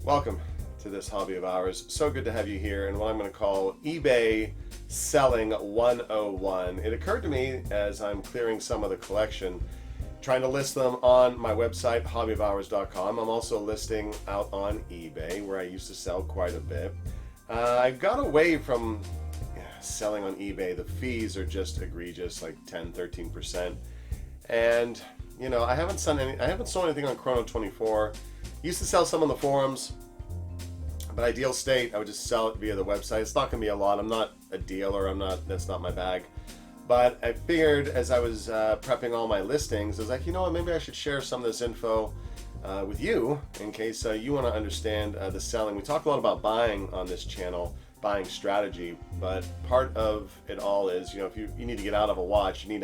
Welcome to this hobby of ours. So good to have you here and what I'm going to call eBay Selling 101. It occurred to me as I'm clearing some of the collection, trying to list them on my website, hobbyofhours.com. I'm also listing out on eBay where I used to sell quite a bit. I got away from selling on eBay. The fees are just egregious, like 10-13%. And you know, I haven't sold anything on Chrono24. Used to sell some on the forums, but ideal state, I would just sell it via the website. It's not going to be a lot. I'm not a dealer. That's not my bag. But I figured as I was prepping all my listings, I was like, you know what, maybe I should share some of this info with you in case you want to understand the selling. We talk a lot about buying on this channel, buying strategy, but part of it all is, you know, if you need to get out of a watch, you need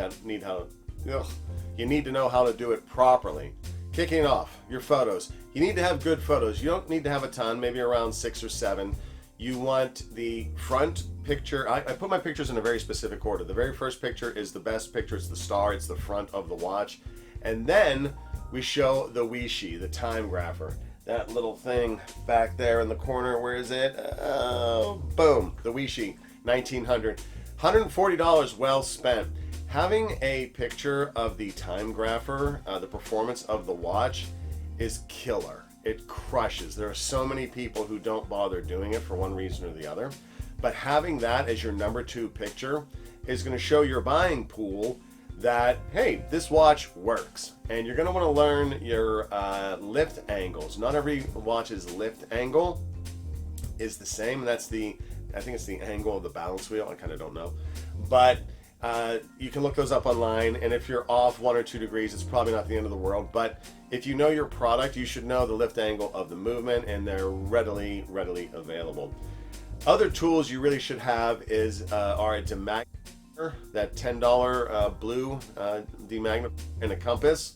to know how to do it properly. Kicking off, your photos. You need to have good photos. You don't need to have a ton, maybe around 6 or 7. You want the front picture. I put my pictures in a very specific order. The very first picture is the best picture. It's the star. It's the front of the watch. And then we show the Weishi, the time grapher. That little thing back there in the corner. Where is it? Boom. The Weishi, 1900. $140 well spent. Having a picture of the time grapher, the performance of the watch, is killer. It crushes. There are so many people who don't bother doing it for one reason or the other. But having that as your number 2 picture is going to show your buying pool that, hey, this watch works. And you're going to want to learn your lift angles. Not every watch's lift angle is the same. I think it's the angle of the balance wheel. I kind of don't know. But you can look those up online, and if you're off 1 or 2 degrees, it's probably not the end of the world. But if you know your product, you should know the lift angle of the movement, and they're readily available. Other tools you really should have are a demagnifier, that $10 blue demagnifier, and a compass.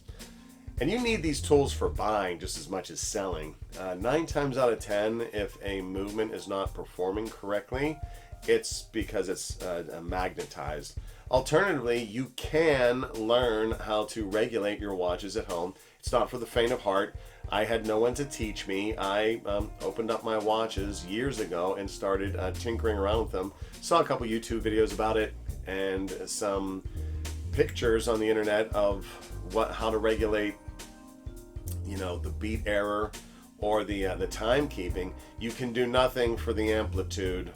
And you need these tools for buying just as much as selling. 9 times out of 10, if a movement is not performing correctly, it's because it's magnetized. Alternatively, you can learn how to regulate your watches at home. It's not for the faint of heart. I had no one to teach me. I opened up my watches years ago and started tinkering around with them. Saw a couple YouTube videos about it and some pictures on the internet of how to regulate, you know, the beat error or the timekeeping. You can do nothing for the amplitude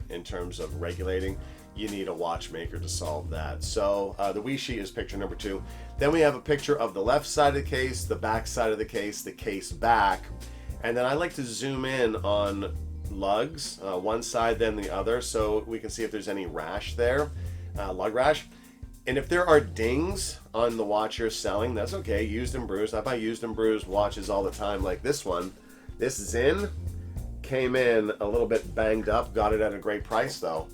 in terms of regulating. You need a watchmaker to solve that. So the Weishi is picture number 2. Then we have a picture of the left side of the case, the back side of the case back, and then I like to zoom in on lugs, one side then the other, so we can see if there's any rash there, lug rash. And if there are dings on the watch you're selling, that's okay, used and bruised. I buy used and bruised watches all the time, like this one. This Zin came in a little bit banged up, got it at a great price though.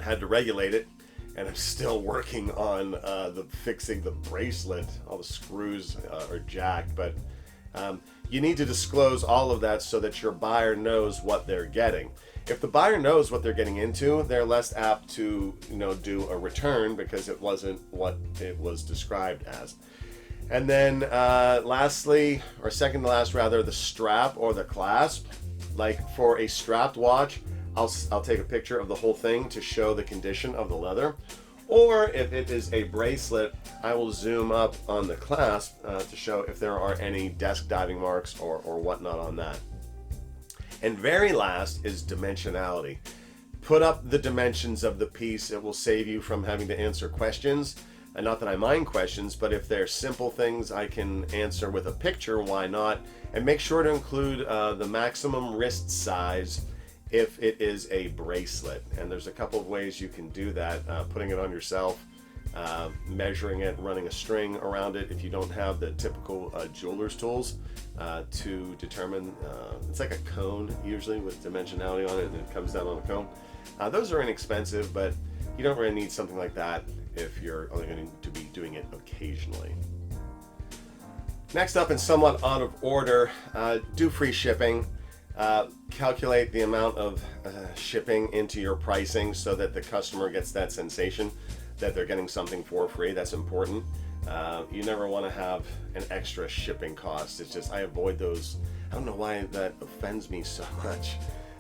Had to regulate it, and I'm still working on fixing the bracelet. All the screws are jacked, but you need to disclose all of that so that your buyer knows what they're getting. If the buyer knows what they're getting into, they're less apt to, you know, do a return because it wasn't what it was described as. And then lastly, or second to last rather, the strap or the clasp. Like for a strapped watch, I'll take a picture of the whole thing to show the condition of the leather. Or if it is a bracelet, I will zoom up on the clasp to show if there are any desk diving marks or whatnot on that. And very last is dimensionality. Put up the dimensions of the piece. It will save you from having to answer questions. And not that I mind questions, but if they're simple things I can answer with a picture, why not? And make sure to include the maximum wrist size if it is a bracelet. And there's a couple of ways you can do that. Putting it on yourself, measuring it, running a string around it if you don't have the typical jeweler's tools to determine, it's like a cone usually with dimensionality on it, and it comes down on a cone. Those are inexpensive, but you don't really need something like that if you're only going to be doing it occasionally. Next up, and somewhat out of order, do free shipping. Calculate the amount of shipping into your pricing so that the customer gets that sensation that they're getting something for free. That's important. You never want to have an extra shipping cost. It's just, I avoid those I don't know why that offends me so much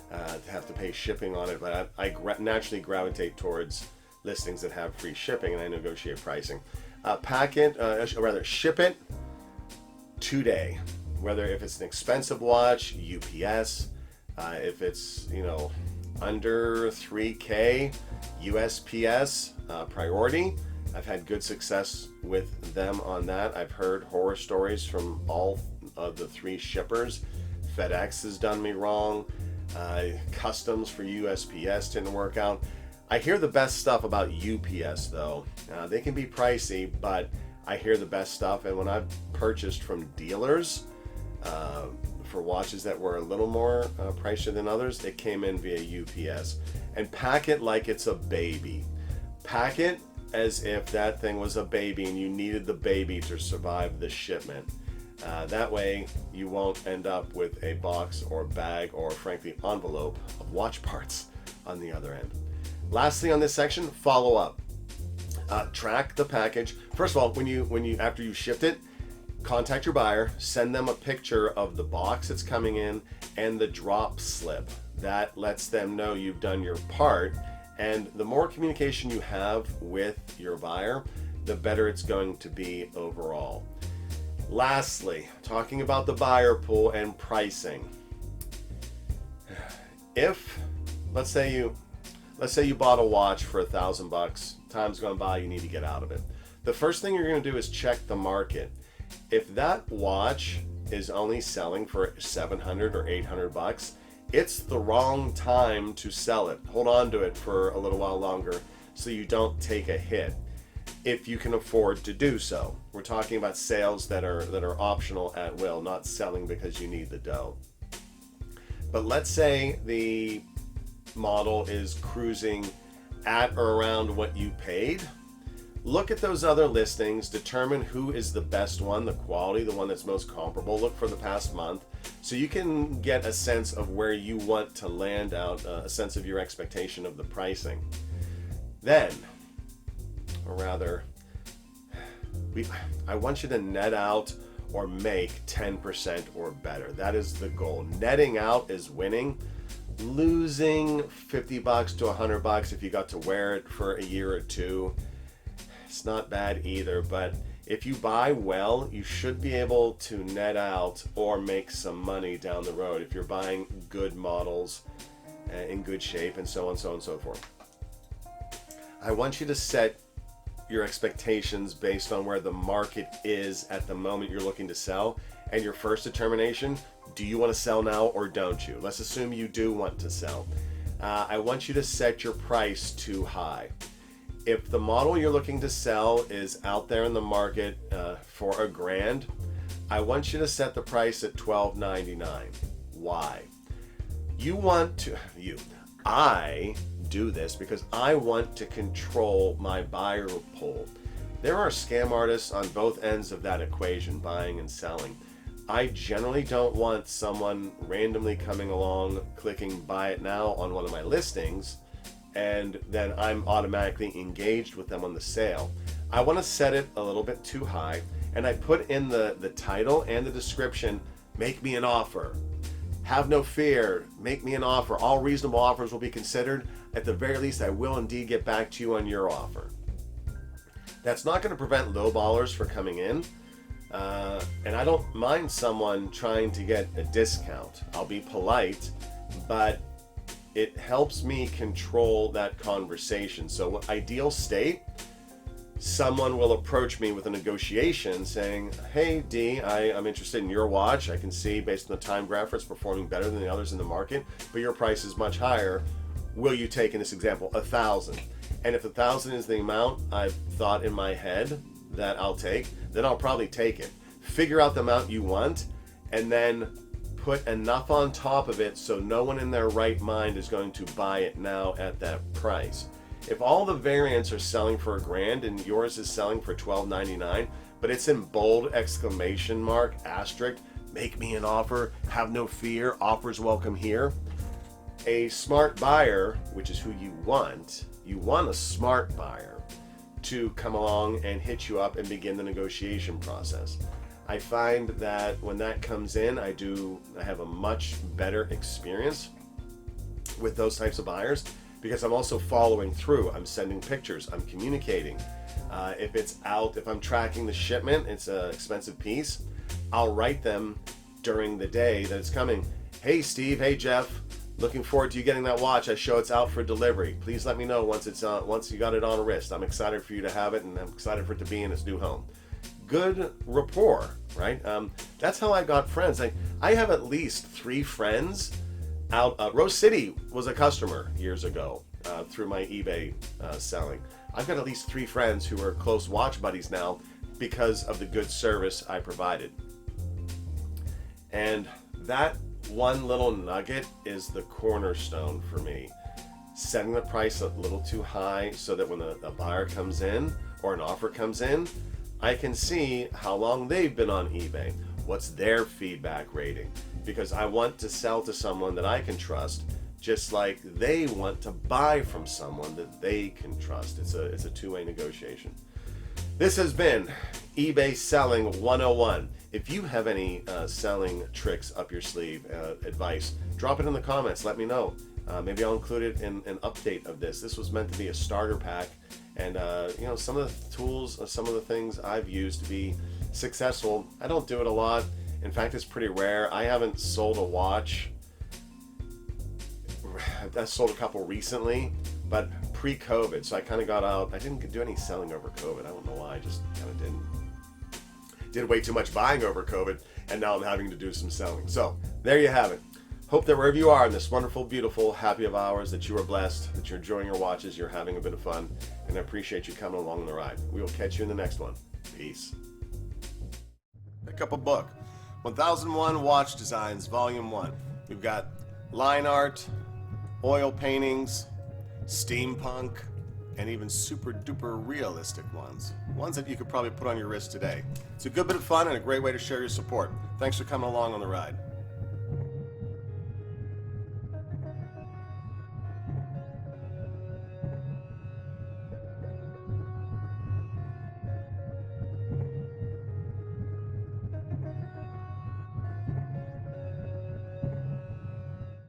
to have to pay shipping on it, but I naturally gravitate towards listings that have free shipping, and I negotiate pricing. Ship it today. Whether if it's an expensive watch, UPS, if it's under 3K, USPS, priority. I've had good success with them on that. I've heard horror stories from all of the 3 shippers. FedEx has done me wrong. Customs for USPS didn't work out. I hear the best stuff about UPS though. They can be pricey, but I hear the best stuff. And when I've purchased from dealers for watches that were a little more pricier than others, it came in via UPS. And pack it like it's a baby. Pack it as if that thing was a baby and you needed the baby to survive the shipment. That way you won't end up with a box or bag or frankly envelope of watch parts on the other end. Lastly on this section, follow up. Track the package. First of all, when you after you shipped it, contact your buyer, send them a picture of the box that's coming in and the drop slip. That lets them know you've done your part. And the more communication you have with your buyer, the better it's going to be overall. Lastly, talking about the buyer pool and pricing. If, let's say you bought a watch for $1,000, time's gone by, you need to get out of it. The first thing you're going to do is check the market. If that watch is only selling for $700 or $800, it's the wrong time to sell it. Hold on to it for a little while longer so you don't take a hit if you can afford to do so. We're talking about sales that are optional at will, not selling because you need the dough. But let's say the model is cruising at or around what you paid. Look at those other listings, determine who is the best one, the quality, the one that's most comparable. Look for the past month so you can get a sense of where you want to land out, a sense of your expectation of the pricing. Then, or rather, I want you to net out or make 10% or better. That is the goal. Netting out is winning. Losing $50 to $100 if you got to wear it for a year or two, it's not bad either, but if you buy well, you should be able to net out or make some money down the road if you're buying good models in good shape and so on and so forth. I want you to set your expectations based on where the market is at the moment you're looking to sell, and your first determination, do you want to sell now or don't you? Let's assume you do want to sell. I want you to set your price too high. If the model you're looking to sell is out there in the market for $1,000, I want you to set the price at $1,299. Why? I do this because I want to control my buyer pool. There are scam artists on both ends of that equation, buying and selling. I generally don't want someone randomly coming along, clicking buy it now on one of my listings, and then I'm automatically engaged with them on the sale. I want to set it a little bit too high, and I put in the title and the description, make me an offer. Have no fear, make me an offer. All reasonable offers will be considered. At the very least, I will indeed get back to you on your offer. That's not going to prevent lowballers from coming in, and I don't mind someone trying to get a discount. I'll be polite, but it helps me control that conversation. So ideal state, someone will approach me with a negotiation saying, hey D, I'm interested in your watch. I can see based on the time graph it's performing better than the others in the market, but your price is much higher. Will you take, in this example, 1,000? And if 1,000 is the amount I've thought in my head that I'll take, then I'll probably take it. Figure out the amount you want and then put enough on top of it so no one in their right mind is going to buy it now at that price. If all the variants are selling for $1,000 and yours is selling for $1,299, but it's in bold exclamation mark, asterisk, make me an offer, have no fear, offers welcome here. A smart buyer, which is who you want a smart buyer to come along and hit you up and begin the negotiation process. I find that when that comes in, I have a much better experience with those types of buyers, because I'm also following through. I'm sending pictures, I'm communicating. If it's out, if I'm tracking the shipment, it's an expensive piece, I'll write them during the day that it's coming. Hey Steve, hey Jeff, looking forward to you getting that watch. I show it's out for delivery. Please let me know once you got it on a wrist. I'm excited for you to have it, and I'm excited for it to be in its new home. Good rapport, right? That's how I got friends. I have at least 3 friends out. Rose City was a customer years ago through my eBay selling. I've got at least 3 friends who are close watch buddies now because of the good service I provided. And that one little nugget is the cornerstone for me. Setting the price a little too high so that when a buyer comes in or an offer comes in, I can see how long they've been on eBay, what's their feedback rating, because I want to sell to someone that I can trust, just like they want to buy from someone that they can trust. It's a two-way negotiation. This has been eBay Selling 101. If you have any selling tricks up your sleeve, advice, drop it in the comments. Let me know. Maybe I'll include it in an update of this. This was meant to be a starter pack, and some of the tools, some of the things I've used to be successful. I don't do it a lot. In fact, it's pretty rare. I haven't sold a watch. I sold a couple recently, but pre-COVID, so I kind of got out. I didn't do any selling over COVID. I don't know why. I just kind of didn't. Did way too much buying over COVID, and now I'm having to do some selling. So there you have it. Hope that wherever you are in this wonderful, beautiful, happy of hours, that you are blessed, that you're enjoying your watches, you're having a bit of fun, and I appreciate you coming along the ride. We will catch you in the next one. Peace. Pick up a book. 1001 Watch Designs, Volume 1. We've got line art, oil paintings, steampunk, and even super duper realistic ones that you could probably put on your wrist today. It's a good bit of fun and a great way to share your support. Thanks for coming along on the ride.